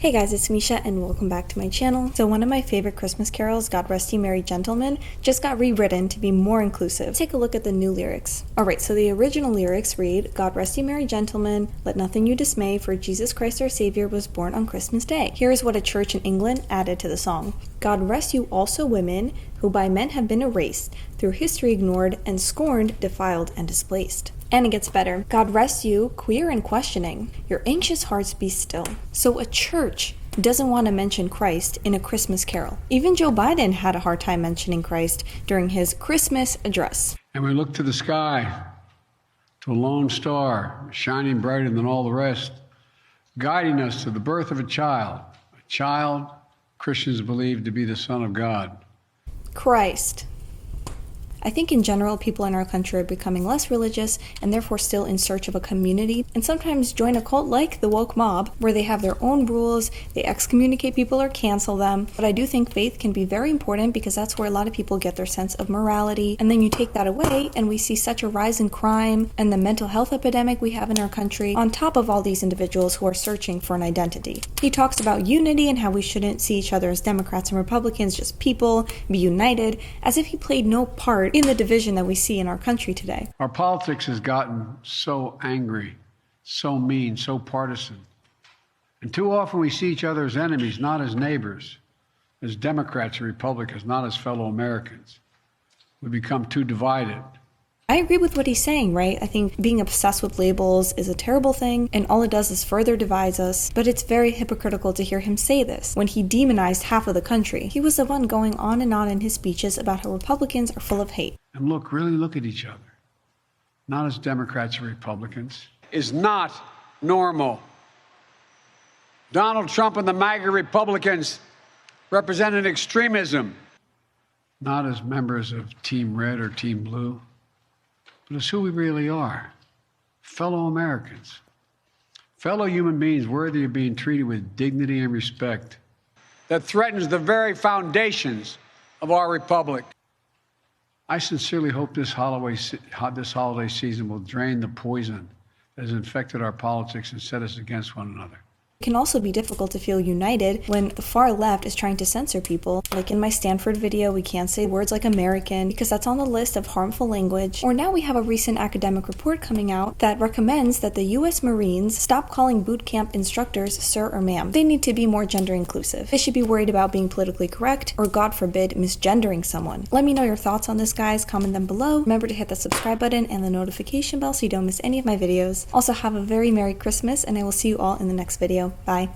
Hey guys, it's Misha and welcome back to my channel. So one of my favorite Christmas carols, God Rest You Merry Gentlemen, just got rewritten to be more inclusive. Take a look at the new lyrics. Alright, so the original lyrics read, God rest you merry gentlemen, let nothing you dismay, for Jesus Christ our Savior was born on Christmas Day. Here's what a church in England added to the song. God rest you also women, who by men have been erased, through history ignored and scorned, defiled and displaced. And it gets better. God rest you, queer and questioning, your anxious hearts be still. So a church doesn't want to mention Christ in a Christmas carol. Even Joe Biden had a hard time mentioning Christ during his Christmas address. And we look to the sky, to a lone star, shining brighter than all the rest, guiding us to the birth of a child Christians believe to be the Son of God. Christ. I think in general, people in our country are becoming less religious and therefore still in search of a community, and sometimes join a cult like the woke mob, where they have their own rules, they excommunicate people or cancel them. But I do think faith can be very important because that's where a lot of people get their sense of morality. And then you take that away and we see such a rise in crime and the mental health epidemic we have in our country, on top of all these individuals who are searching for an identity. He talks about unity and how we shouldn't see each other as Democrats and Republicans, just people, be united, as if he played no part in the division that we see in our country today. Our politics has gotten so angry, so mean, so partisan. And too often we see each other as enemies, not as neighbors, as Democrats and Republicans, not as fellow Americans. We become too divided. I agree with what he's saying, right? I think being obsessed with labels is a terrible thing, and all it does is further divides us. But it's very hypocritical to hear him say this when he demonized half of the country. He was the one going on and on in his speeches about how Republicans are full of hate. And really look at each other, not as Democrats or Republicans, is not normal. Donald Trump and the MAGA Republicans represent an extremism, not as members of Team Red or Team Blue, but as who we really are, fellow Americans, fellow human beings worthy of being treated with dignity and respect that threatens the very foundations of our republic. I sincerely hope this holiday season will drain the poison that has infected our politics and set us against one another. It can also be difficult to feel united when the far left is trying to censor people. Like in my Stanford video, we can't say words like American because that's on the list of harmful language. Or now we have a recent academic report coming out that recommends that the US Marines stop calling boot camp instructors sir or ma'am. They need to be more gender inclusive. They should be worried about being politically correct or, God forbid, misgendering someone. Let me know your thoughts on this, guys. Comment them below. Remember to hit the subscribe button and the notification bell so you don't miss any of my videos. Also, have a very Merry Christmas, and I will see you all in the next video. Bye.